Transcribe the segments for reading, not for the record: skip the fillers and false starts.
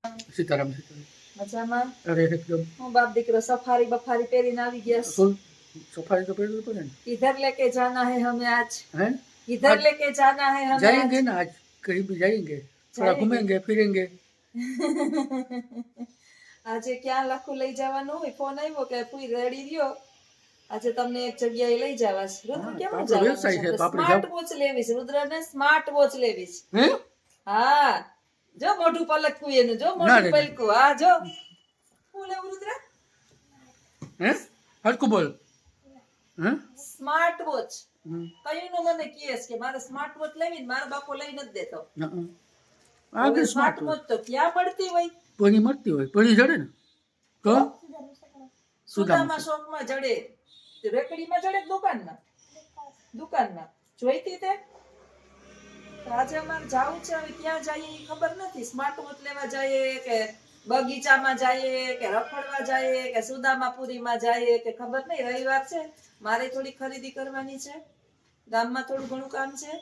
सीताराम મજામાં अरे एकदम હું બાપ દીકરો સફારી બફારી પહેરીને આવી ગયા फुल सफारी तो पहले तो नहीं किधर लेके जाना है हमें आज है किधर आज लेके जाना है हमें जाएंगे ना आज कहीं भी जाएंगे थोड़ा जाएंगे। घूमेंगे फिरेंगे આજે ક્યાં લખું લઈ જવાનું હોય ફોન આવ્યો કે પૂરી રેડી રહ્યો આજે તમને એક જગ્યાએ લઈ જવાશ રુદ્ર હા, કેમ તો આપણે વ્યવસાય છે, તો આપણે સ્માર્ટ જાવ. Watch lavish રુદ્રને smart watch lavish हैं હા જો મોઢું પલકવું એનું જો ના મોઢું રે. પલકવું હા જો હું લેવું રુદ્ર हैं हटको बोल हैं સ્માર્ટ વોચ हम्म, કયું નું મને કહેશ કે મારે સ્માર્ટ વોચ લેવી ને મારો બાપો લઈ નથી દેતો हाँ, आगे સ્માર્ટ स्मार्ट વોચ તો ક્યાં મળતી હોય पनी मरती हो पनी जड़े ना तो સુદામા શોપમાં જડે રેકડીમાં જડે કે દુકાનમાં દુકાનમાં જોઈતી તે તો આજે અમારે જાવું છે હવે ક્યાં જઈએ ઈ ખબર નથી સ્માર્ટ વોચ લેવા જઈએ કે બગીચામાં જઈએ કે રખડવા જઈએ કે સુદામાપુરીમાં જઈએ કે ખબર નહીં રવિવાર છે મારે થોડી ખરીદી કરવાની છે ગામમાં થોડું ઘણું કામ છે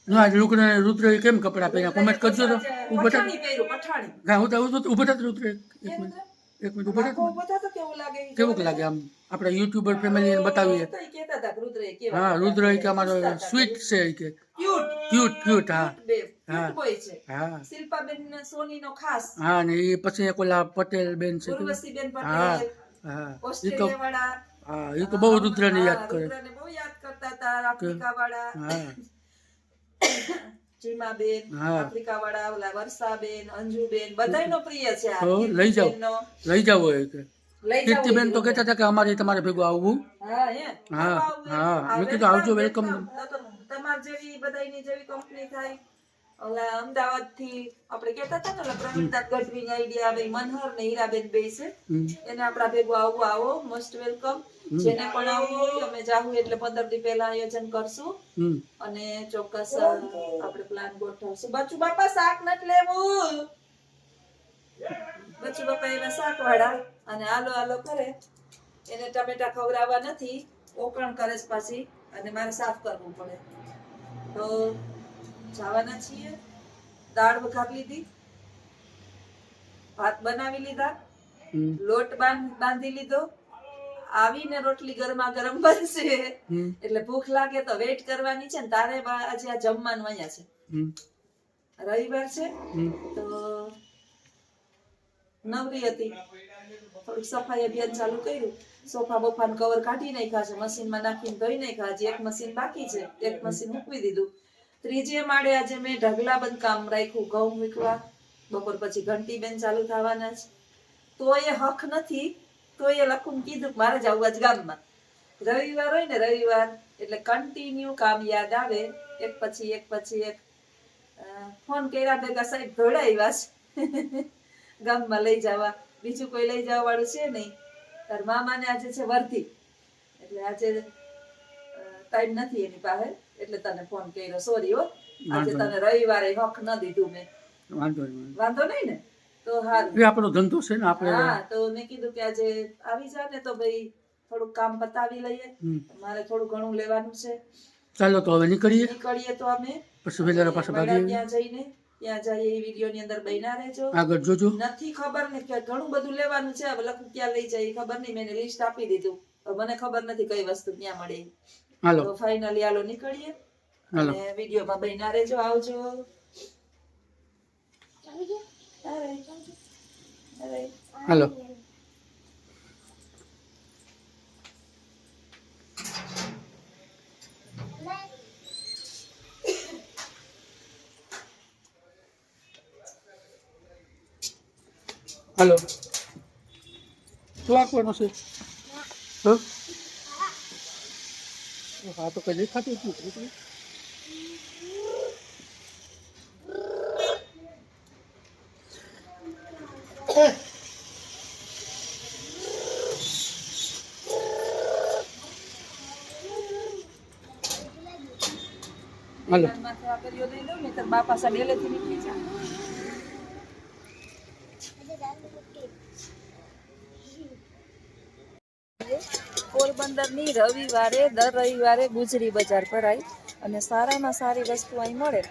ના રુદ્ર રુદ્ર કેમ કપડા પહેર્યા કોમેન્ટ કરજો તો ઊભા થા પઠાણી પહેર્યું પઠાણી હા હું તો ઊભા થા રુદ્ર એક કેમ મિનિટ રુદ્ર? એક મિનિટ ઊભા આખો થા ઊભો થતો કેવું લાગે ઈ કેવું જોવો લાગે આમ આપણે યુટ્યુબર ફેમિલી ને બતાવીએ તો ઈ કહેતા હતા કે રુદ્રએ કેવા હા રુદ્ર કે અમારો સ્વીટ છે કે ક્યુટ ક્યુટ ક્યુટ હા બે હા. ક્યુટ બોય છે હા શિલ્પાબેન સોનીનો ખાસ હા ને એ પછી એક ઓલા પટેલ બેન છે કે? ઉર્વશીબેન હા પટેલ હા એ તો ઓસ્ટ્રેલિયા વાળા હા એ તો બહુ રુદ્રને યાદ કરે રુદ્રને બહુ યાદ કરતા હતા આફ્રિકા વાળા હા ચીમાબેન હા. આફ્રિકા વાળા ઓલા વર્ષાબેન અંજુબેન બધાયનો પ્રિય છે આ તો લઈ જાઓ. કીર્તિબેનનો. લઈ જાવ હોય કે લઈ જાઓ કીર્તિબેન તો ઈ કહેતા હતા કે અમારે તમારે ભેગું આવવું હા હે હા, આવું હા. આવે. મેં કીધું આવજો, welcome, welcome. welcome. તો તમાર જેવી બધાયની જેવી કંપની થાય ઓલા અમદાવાદ થી આપણે કહેતા હતા ને ઓલા પ્રવીણદાસ ગઢવીની આઈડિયા આવે મનહર ને હીરાબેન બે છે હમ. એને આપણા ભેગું આવવું આવો મોસ્ટ વેલકમ જેને પણ આવવું હોય અમે જાવું એટલે 15 દી પહેલા આયોજન કરશું હમ અને ચોક્કસ આપણે પ્લાન ગોઠવશું બચુ બાપા શાક નત લેવું બચુ બાપા એવા શાક વાળા અને આલો આલો કરે એને ટમેટા ખવડાવવા નથી ઓકણ કરે છે પાછી અને મારે સાફ કરવું પડે તો જવાના છીએ દાળ વઘાર લીધી ભાત બનાવી લીધા હમ લોટ બાંધી લીધો આવીને રોટલી ગરમા ગરમ બનશે હમ એટલે ભૂખ લાગે તો વેઇટ કરવાની છે ને તારે આજે આ જમવાનું અહીંયા છે હમ રવિવાર છે હમ તો નવરી હતી થોડુંક સફાઈ અભિયાન ચાલુ કર્યું સોફા બોફાનું કવર કાઢી નાખ્યા છે મશીનમાં નાખીને ધોઈ નાખ્યા હજી એક મશીન બાકી છે એક મશીન મૂકવી દીધું ત્રીજે માળે આજે મેં ઢગલા બંધ કામ રાખ્યું ઘઉં મૂકવા બપોર પછી ઘંટી બેન ચાલુ થવાના છે તો એ હક નથી તો એ લખું કીધું કે મારે જવું આજ ગામમાં રવિવાર હોય ને રવિવાર એટલે કન્ટિન્યુ કામ યાદ આવે એક પછી એક ફોન કર્યા ભેગા સાહેબ દોડાવ્યા છે ગામમાં લઈ જવા બીજું કોઈ લઈ જવા વાળું છે નહીં તાર મામાને આજે છે વર્ધી એટલે આજે ટાઈમ નથી એની પાસે એટલે તને ફોન કર્યો સોરી હો આજે તને રવિવારે હક ન દીધું મેં વાંધો નહીં વાંધો નહીં ને તો હારું એ આપણો ધંધો છે ને આપણે હા તો મેં કીધું કે આજે આવી જા ને તો ભાઈ થોડુંક કામ પતાવી લઈએ હમ. મારે થોડું ઘણું લેવાનું છે ચાલો તો હવે નીકળીએ નીકળીએ તો અમે પછી વેલારા પાસે વડા ભાગીએ ત્યાં જઈને ત્યાં જઈએ એ વિડીયો ની અંદર બન્યા રહેજો આગળ જોજો નથી ખબર ને કે ઘણું બધું લેવાનું છે હવે લખું ક્યાં લઈ જાય ખબર નહીં મેં લિસ્ટ આપી દીધું હવે મને ખબર નથી કઈ વસ્તુ ક્યાં મળે હાલો તો ફાઇનલી હાલો નીકળીએ હાલો અને વિડીયોમાં બન્યા રહેજો આવજો અરે અરે હાલો હાલો શું આપવાનું છે હા તો કઈ દેખાતું જ નથી હાલો માથે આ કર્યો દઈ દઉં ને તો બાપા સાહેબ ડેલેથી નીકળી જાય પોરબંદરની રવિવારે દર રવિવારે ગુજરી બજાર ભરાય અને સારામાં સારી વસ્તુ અહીં મળે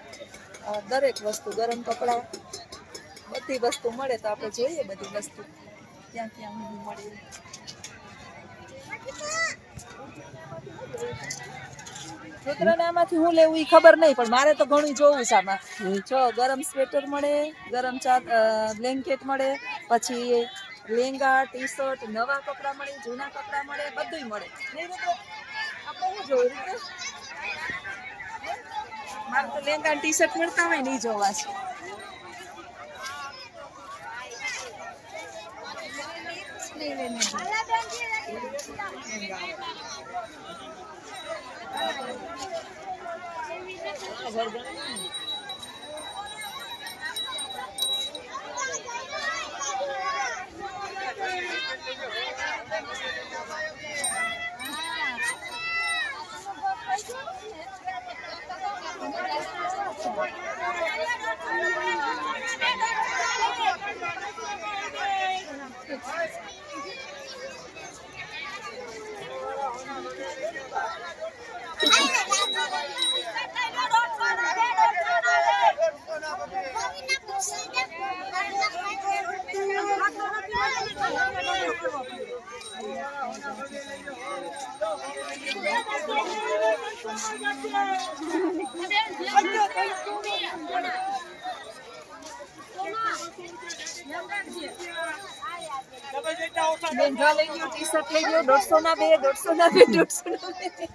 દરેક વસ્તુ ગરમ કપડાં બધી વસ્તુ મળે તો આપણે જોઈએ બધી વસ્તુ ક્યાં ક્યાં બધું મળે. રુદ્રનામાંથી હું લેવું ઈ ખબર નહીં પણ મારે તો ઘણું જોવું છે આમાં. જો ગરમ સ્વેટર મળે, ગરમ બ્લેન્કેટ મળે, પછી લેંગા, ટી શર્ટ, નવા કપડા મળે, જૂના કપડા મળે, બધુંય મળે. નહીં રુદ્ર? આપણે શું જોયું રુદ્ર? મારે તો લેંગા ટી શર્ટ મળતા હોય ને ઈ જોવા છે. લેંઘા લઈ ગયો, ટી શર્ટ લઈ ગયો, 150 ના બે, 150 ના બે, 150 ના બે.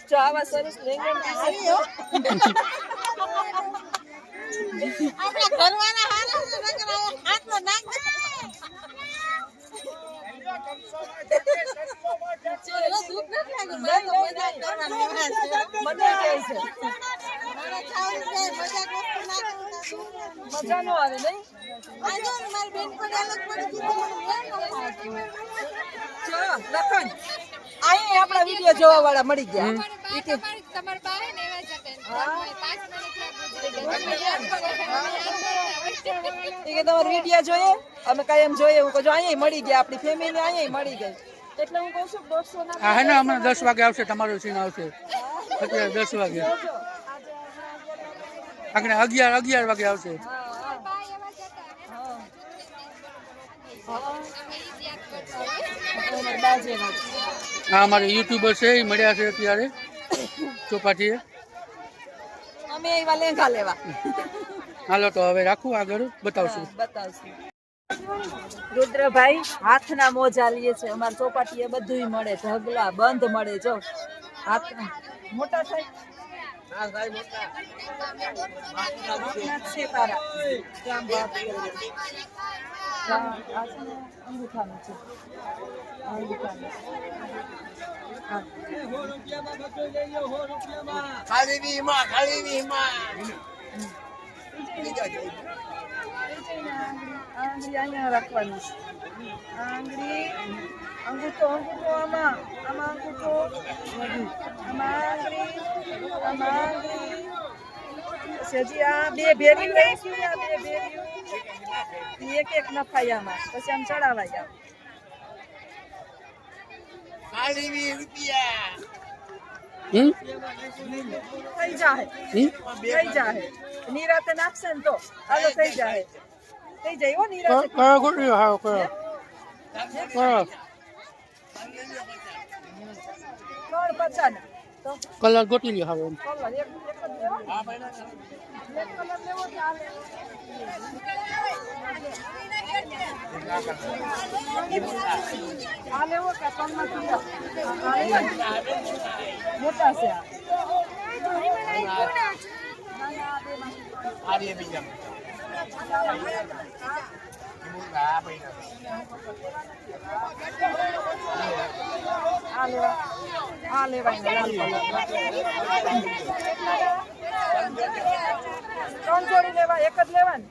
જો આવા સરસ લેંઘા ટી શર્ટ આપણા ઘરવાળા હારા છે નકર હાથમાં નાખ દે. ચલો દૂધ નથી લાગ્યું મારે તો મજાક કરવાની વાત છે. મને કહે છે મારા છાવરી કે મજાક વસ્તુ નાખું મજા નો આવે નહીં. આ જો ને મારી બેન પણ અલગ પડી ગઈ તો મને વેર ન થાય. જો લખન અહીં આપણા વિડિયો જોવા વાળા મળી ગયા. તમાર બા હે ને એવા જતે 5 મિનિટ કે તમારો વિડિયો જોઈએ અમે કાયમ જોઈએ. હું કહું અહીંયા મળી ગયા, આપણી ફેમિલી અહીંયા મળી ગઈ. એટલે હું કહું છું 150 ના હા હે ને હમણાં 10 વાગે આવશે તમારો સીન આવશે. અત્યારે 10 વાગે આગળ 11 વાગે આવશે. બા એવા જતા હા અમારે યુટ્યુબર છે એ મળ્યા છે અત્યારે ચોપાટીએ. અમે એવા લેંઘા લેવા હાલો તો હવે રાખું, આગળ બતાવશું. બતાવશું. રુદ્રભાઈ હાથના મોજા લે છે. અમારા ચોપાટીએ બધુંય મળે, ઢગલા બંધ મળે. જો હાથના મોટા થાય છે તારા કામ વાત કરે. આ છે ને અંગૂઠાનું છે. અંગૂઠાનું. હા. આંગળી અહીંયા રાખવાની છે. આંગળી અંગૂઠો આમાં અંગૂઠો આમાં આંગળી હજી આ બે ભેર્યું રહીશું ને, આ બે ભેર્યું એક એક નખાય આમાં, પછી આમ ચડાવાય. થઈ જાય નિરાતે નાખશે ને તો હાલો થઈ જાય હો નિરાતે. કયો ગોઠવ્યો? હા કયો કયો 350 તો કલર ગોઠવી લ્યો. હવે કલર એક જ લેવો. એક કલર લેવો ચાલે. આ લેવો કે પંચમાંથી મોટા છે આ લેવાય લાલ કલર 3 જોડી લેવા, એક જ લેવા ને.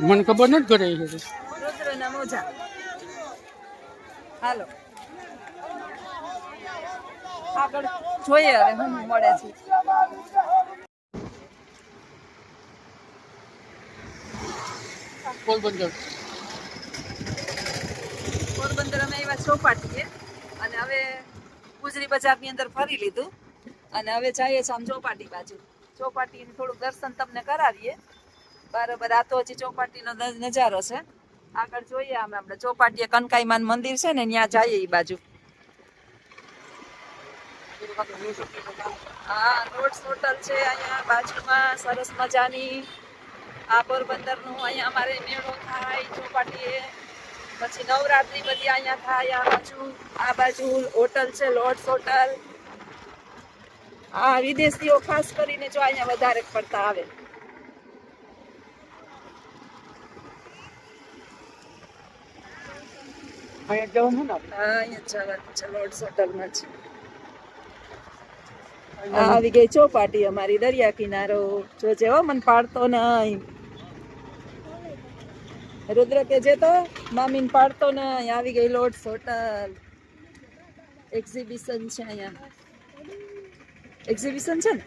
મને ખબર નથી કરે છે. રુદ્રના મોજા હાલો આગળ જોઈએ હવે શું મળે છે. પોરબંદર પોરબંદર અમે આવ્યા ચોપાટીએ અને હવે ગુજરી બજારની અંદર ફરી લીધું અને હવે જઈએ છીએ આમ ચોપાટી બાજુ. ચોપાટીનું થોડુંક દર્શન તમને કરાવીએ. બરાબર, આ તો હજી ચોપાટીનો નજારો છે. આગળ જોઈએ આમ આપણે ચોપાટીએ કનકાઈમાન મંદિર છે ને ત્યાં જઈએ એ બાજુ. હા, રોડ્સ હોટલ છે અહીંયા બાજુમાં સરસ મજાની. આ પોરબંદરનું અહીંયા અમારે મેળો થાય ચોપાટીએ. પછી નવરાત્રી બધી અહીંયા થાય. આ બાજુ હોટલ છે લોર્ડ્સ હોટલ. હા, વિદેશીઓ ખાસ કરીને જો અહીંયા વધારે પડતા આવે. અહીંયા જવાનું ને હા, અહીંયા જવાનું છે લોર્ડ્સ હોટલમાં છે. આ આવી ગઈ ચોપાટી અમારી દરિયા કિનારો. જોજે હો, મને પાડતો નહીં. રુદ્ર કે જે તો મામીન પાડતો નહીં. આવી ગઈ લોર્ડ્સ હોટલ. એક્ઝિબિશન છે અહીંયા. એક્ઝિબિશન છે ને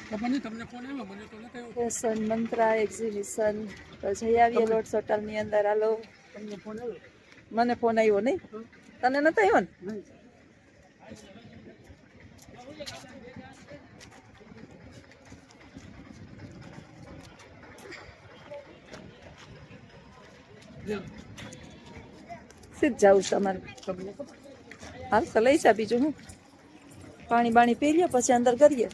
ખબર નહીં તમને ફોન આવ્યો મને તો નથી આવ્યો ફેશન મંત્રા એક્ઝિબિશન. તો જઈ આવીએ લોર્ડ્સ હોટલ ની અંદર. હાલો, તમને ફોન આવ્યો મને ફોન આવ્યો નહીં? તને નતો આવ્યો ને? નહીં સીધ જવું તમારે? તમને ખબર હાલ તો લઈ જા. બીજું હું પાણી બાણી પી લ્યો પછી અંદર કરીએ.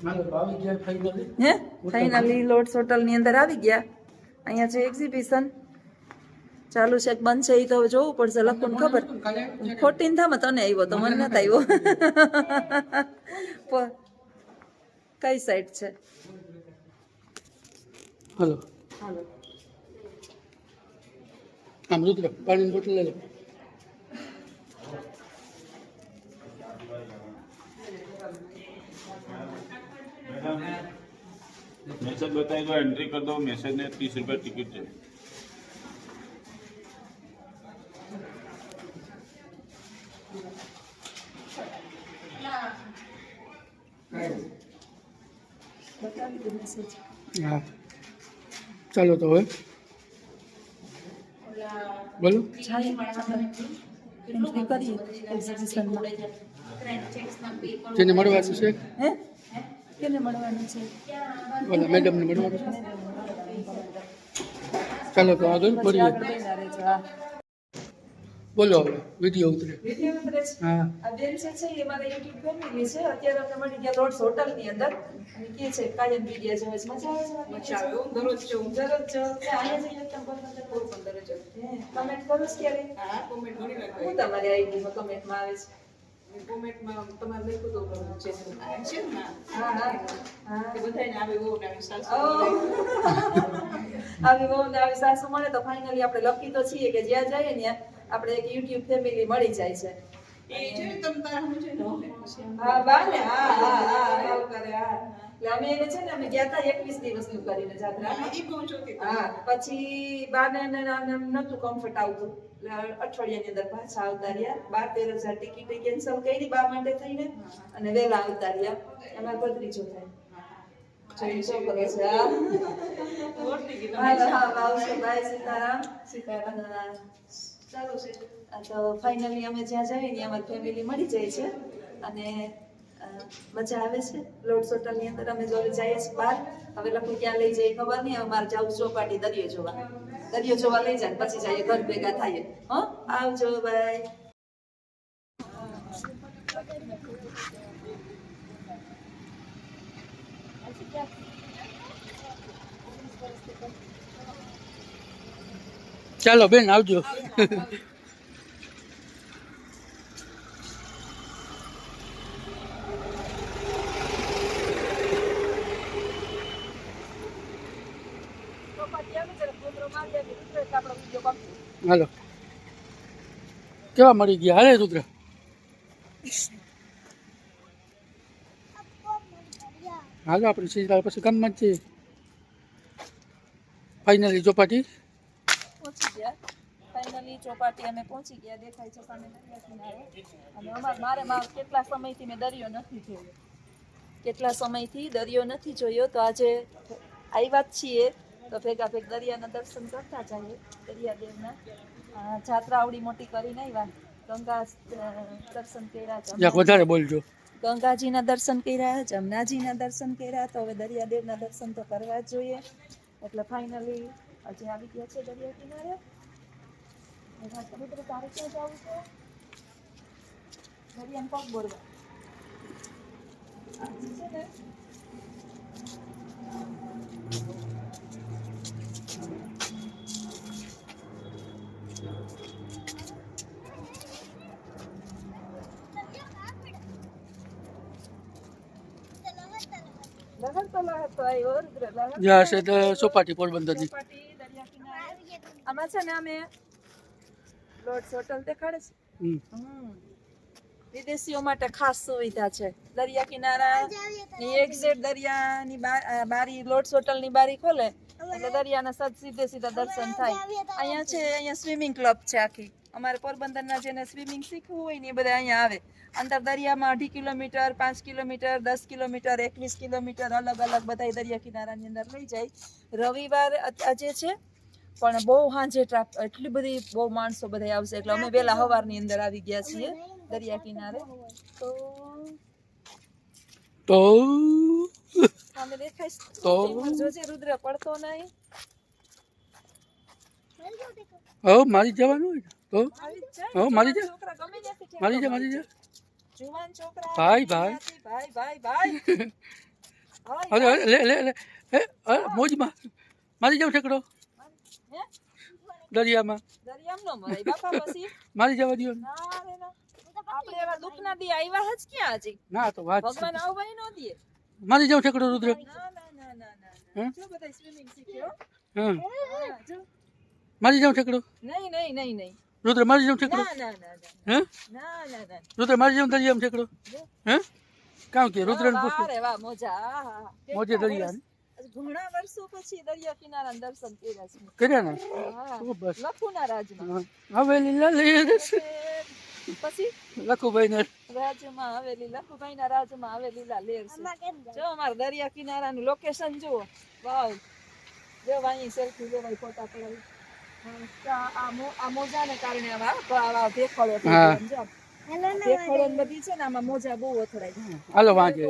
મારે તો આવી ગયા ફાઇનલી હે ફાઇનલી લોર્ડ્સ હોટલ ની અંદર આવી ગયા. અહીંયા છે એક્ઝિબિશન ચાલુ છે કે બંધ છે એ તો હવે જોવું પડશે. લખું ખબર કાલે 14 માં તને આવ્યો તો મને નથી આવ્યો. કઈ સાઈડ છે? હાલો હાલો. આમ રુદ્ર પાણીની બોટલ લઈ લો मैसेज बताए तो एंट्री कर दो. मैसेज ने 30 रुपये टिकट है. બતાવી દે મેસેજ. હા ચાલો તો હવે બોલો એન્ટ્રી કરીએ એક્ઝિબિશનમાં. જેને મળવાનું છે હે કેને મળવાનું છે? ઓલા મેડમને મળવાનું છે ચાલો તો આગળ મળીએ બોલો હવે વિડીયો ઉતરે વિડીયો ઉતરે છે. હા આ બેન છે એ મારા યુટ્યુબ ફેમિલી છે. અત્યારે અમે મળી ગયા લોર્ડ્સ હોટલ ની અંદર અને કે છે કાયમ વિડીયો જોવે છે. મજા આવે છે? મજા આવે. દરરોજ જોઉં. દરરોજ જોઉં. અહીંયા જઈએ તો પોરબંદર જો. કમેન્ટ કરો છો ક્યારે? હા, કોમેન્ટ ઘણી વાર હું તમારી આઈડીમાં કમેન્ટમાં આવે છે. કરી. કોમેન્ટમાં તમારે લખ્યું તો છે ને હા હા હા. કે બધાને આવે બહુ ને આવી સાસુ આવી બહુ ને આવી સાસુ મળે તો ફાઇનલી આપણે લકી તો છીએ કે જ્યાં જઈએ ને આપણે એક યુટ્યુબ ફેમિલી મળી જાય છે. એ છે ને તમ તાર હું છે ને હા બાને હા હા હા એવું કરે. હા એટલે અમે એને છે ને અમે ગયા હતા 21 દિવસનું કરીને જાત્રા. એ કહું છું કે હા પછી બાને નતું કમ્ફર્ટ આવતું એટલે અઠવાડિયાની અંદર પાછા આવતા રહ્યા. 12-13 હજાર ટિકિટ કેન્સલ કરી બા માટે થઈને અને વહેલા આવતા રહ્યા. એમાં ભત્રીજો થાય. જોઈ શું કરે છે? હા ઓળખી ગઈ હા હા આવશે. બાય સીતારામ. સીતારામ. ચાલો છે. તો ફાઇનલી અમે જ્યાં જઈએ ને અમારી ફેમિલી મળી જાય છે અને મજા આવે છે. લોર્ડ્સ હોટલ ની અંદર અમે જો જઈએ છીએ બહાર. હવે લખું ક્યાં લઈ જઈએ ખબર નહીં. હવે મારે જવું ચોપાટી દરિયો જોવા. દરિયો જોવા લઈ જાય પછી જઈએ ઘર ભેગા થઈએ. હો આવજો બાય. ચાલો બેન આવજો હાલો કેવા મળી ગયા? હાલે રુદ્ર હાલો આપણે સીધા પછી ગામમાં જ છીએ. ફાઇનલી ચોપાટી પહોંચી ગયા. ફાઇનલી ચોપાટી અમે પહોંચી ગયા. દેખાય છે સામે દરિયા કિનારે. અને મારે કેટલા સમયથી મેં દરિયો નથી જોયો. તો આજે આવ્યા જ છીએ તો ભેગા દરિયાના દર્શન કરતા જઈએ. દરિયાદેવના જાત્રા આવડી મોટી કરીને આવ્યા. ગંગા દર્શન કર્યા, જરાક વધારે બોલજો. ગંગાજીના દર્શન કર્યા, જમનાજીના દર્શન કર્યા, તો હવે દરિયાદેવના દર્શન તો કરવા જ જોઈએ. એટલે ફાઇનલી આજે આવી ગયા છે દરિયા કિનારે. તારે ક્યાં જવું છે? દરિયાને પગ બોરવા છે ને. લહર તો આવ્યો રુદ્ર, લહર જ્યાં છે તે ચોપાટી પોરબંદરની. ચોપાટી દરિયા કિનારે. આમાં છે ને અમે લોર્ડ્સ હોટલ દેખાડે છે. હમ. વિદેશીઓ માટે ખાસ સુવિધા છે. દરિયા કિનારા ની એક્ઝેક્ટ દરિયાની બારી લોર્ડ્સ હોટલની બારી ખોલે એટલે દરિયાના સીધે દર્શન થાય. અહીંયા છે, અહીંયા સ્વિમિંગ ક્લબ છે આખી. અમારે પોરબંદરના જેને સ્વિમિંગ શીખવું હોય ને એ બધા અહીંયા આવે. અંદર દરિયામાં 2.5 કિલોમીટર, 5 કિલોમીટર, 10 કિલોમીટર, 21 કિલોમીટર અલગ અલગ બધા દરિયા કિનારાની અંદર લઈ જાય. રવિવાર આજે છે પણ બહુ સાંજે એટલી બધી બહુ માણસો બધા આવશે એટલે અમે વહેલા સવારની અંદર આવી ગયા છીએ દરિયા કિનારે. તો સામે દેખાય તો જોજે રુદ્ર પડતો નહીં. હવે મારી જવાનું હોય ને તો આવી જ જાય. હવે મારી જા, છોકરા ગમે ત્યાંથી મારી જા, મારી જા. જુવાન છોકરા ભાઈ. ભાઈ. અરે અરે, લે લે લે મોજમાં મારી જાવ ઠેકડો હે? દરિયામાં. દરિયામાં ન મરાય બાપા પછી. મારી જવા દો. ના રે ના. આપણે એવા દુઃખના દી આવ્યા જ ક્યાં હજી? ના તો વાત છે. ભગવાન આવવાય ન દે. મારી જાવ ઠેકડો રુદ્ર. ના. હે? જો બધા સ્વિમિંગ શીખ્યો. હા, હા, જો. મારી જાવ ઠેકડો નહીં. રુદ્ર. મારી જાવ ઠેકડો. ના. હે ના. રુદ્ર મારી જાવ દરિયામાં ઠેકડો. હે કામ કે રુદ્ર ને પૂછું વાહ રે વાહ, મોજા. આહા. મોજે દરિયા ઘણા વર્ષો પછી દરિયા કિનારા દર્શન કર્યા છે. કર્યા ને. હા. તો બસ લખુના રાજમાં. હવેલી લાલી પછી લખુભાઈ ને રાજમાં આવેલી લખુભાઈના રાજમાં આવેલી લહેર છે. જો અમારા દરિયા કિનારાનું લોકેશન જુઓ. વાવ. જો અહીં સેલ્ફી લેવાય, ફોટા પડાય. આ મોજાને કારણે આવા ભેખડો થઈ હા. ગયા. ભેખડો ને બધી છે ને આમાં મોજા બહુ અથડાય. હાલો વાંચે.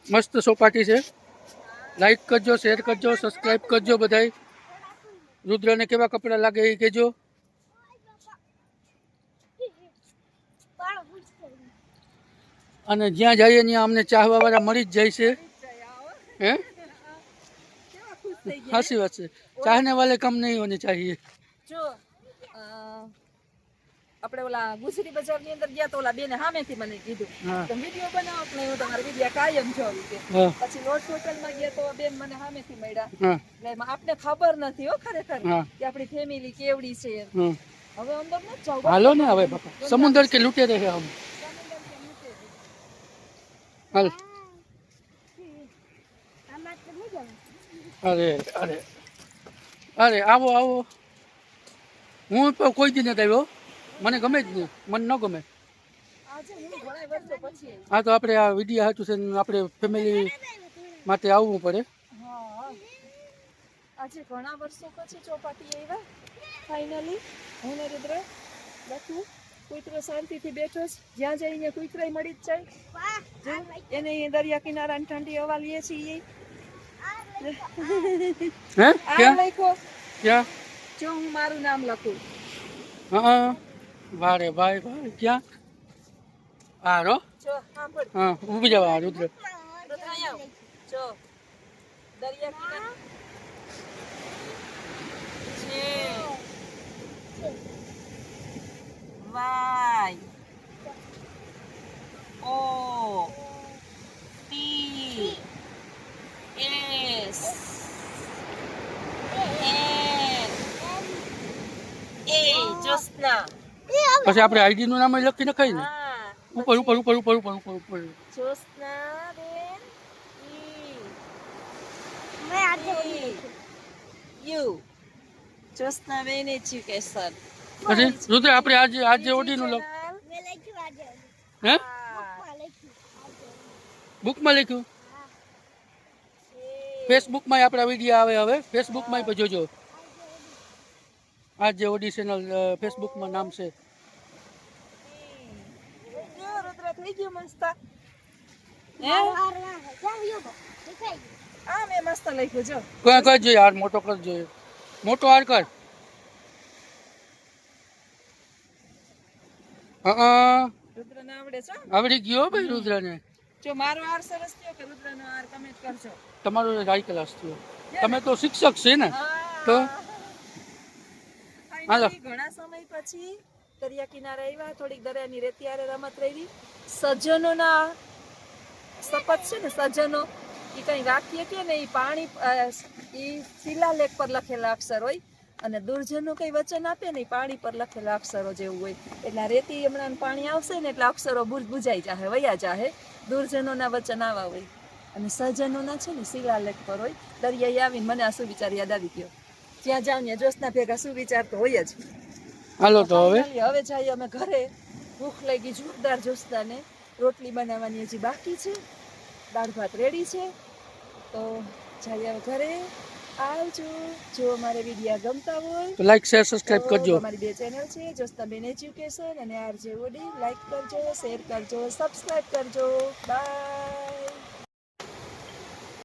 મસ્ત ચોપાટી છે. લાઈક કરજો, શેર કરજો, સબસ્ક્રાઈબ કરજો બધાય. રુદ્રને કેવા કપડાં લાગે એ કહેજો. અને જ્યાં જઈએ ત્યાં અમને ચાહવા વાળા મળી જ જાય છે. હે સાચી વાત છે. ચાહને વાલે કમ નહીં હોને ચાહીએ. જો આપણે ઓલા ગુજરી બજારની અંદર ગયા તો ઓલા બેને સામેથી મને કીધું હા. તો વિડીયો બનાવો કે નહીં, હું તમારા વિડીયો કાયમ જોઉં કે. હા પછી લોટ હોટલમાં ગયા તો બેન મને સામેથી મળ્યા. હા એટલે એમાં આપને ખબર નથી હો ખરેખર હા. કે આપણી ફેમિલી કેવડી છે એમ. હા. હવે અંદર ન જાવ. હાલો ને હવે બાપા, સમુદ્ર કે લૂટે રહે હમ. હાલ. અરે આવો હું પણ કોઈ દી નથી આવ્યો. મને ગમે જ નહીં, મને ન ગમે. આજે હું ઘણા વર્ષો પછી આવી. હા તો આપણે આ વિડીયો હાટું છે ને આપણે ફેમિલી માટે આવવું પડે. હા આજે ઘણા વર્ષો પછી ચોપાટી આવ્યા ફાઇનલી. હું ને રુદ્ર લખું કુતરો શાંતિથી બેઠો છે. જ્યાં જઈને કુતરાય મળી જ જાય. જો, એને દરિયા કિનારાની ઠંડી હવા લઈએ છીએ. હે આ ક્યાં લખો. ક્યાં? જો હું મારું નામ લખું. હા વારે ભાઈ ક્યાં? હા રો. જો સાંભળ. હા ઊભી જવા રુદ્ર. રુદ્ર અહીંયા આવ. જો દરિયા કિનારા છે. Y O P S N A Jyotsna. પછી આપણે આઈડી નું નામ લખી નખાય ને. હા ઉપર ઉપર ઉપર ઉપર ઉપર ઉપર ઉપર. જોસ્ના બેન ઈ યુ જ્યોત્સના બેન એજ્યુકેશન પછી રુદ્ર આપણે આજે ઓડીનું લખ હે બુકમાં લખ્યું ફેસબુકમાં આપણા વિડીયો આવે હવે ફેસબુકમાં પણ જોજો આજે ઓડી ચેનલ ફેસબુકમાં નામ છે રુદ્ર થઈ ગયું મસ્ત હે આ મેં મસ્ત લખ્યું જો કોઈ કર જોઈએ હાર મોટો કર જોઈએ મોટો હાર કર હા રુદ્રને આવડે છે આવડી ગયો ભાઈ રુદ્રને જો મારો આર સરસ થયો કે રુદ્રનો આર કમેન્ટ કરજો તમારો હાઈ ક્લાસ થયો તમે તો શિક્ષક છે ને તો હાલો. Finally, ઘણા સમય પછી દરિયા કિનારે આવ્યા થોડીક દરિયાની રેતી હારે રમત રહી સજ્જનોના શપથ છે ને સજ્જનો એ કઈ રાખીએ કે ને એ પાણી એ શિલાલેખ પર લખેલા અક્ષર હોય અને દુર્જનો કઈ વચન આપે ને ઈ પાણી પર લખેલા અક્ષરો જેવું હોય એટલે આ રેતી હમણાં પાણી આવશે ને એટલે અક્ષરો બુજાઈ જાહે વયા જાહે દુર્જનોના વચન આવા હોય અને સજ્જનોના છે ને શિલાલેખ પર હોય દરિયાએ આવીને મને આ સુવિચાર યાદ આવી ગયો જ્યાં જાઉં ત્યાં જ્યોત્સના ભેગા સુવિચાર તો હોય જ હાલો તો હવે હવે જઈએ અમે ઘરે ભૂખ લાગી જોરદાર જ્યોત્સનાને રોટલી બનાવવાની હજી બાકી છે દાળ ભાત રેડી છે તો જઈએ હવે ઘરે આવજો જો અમારે વિડીયો ગમતા હોય તો લાઈક શેર સબસ્ક્રાઇબ તો કરજો અમારી બે ચેનલ છે જ્યોત્સના બેન એજ્યુકેશન અને આરજે ઓડી લાઈક કરજો શેર કરજો સબસ્ક્રાઇબ કરજો બાય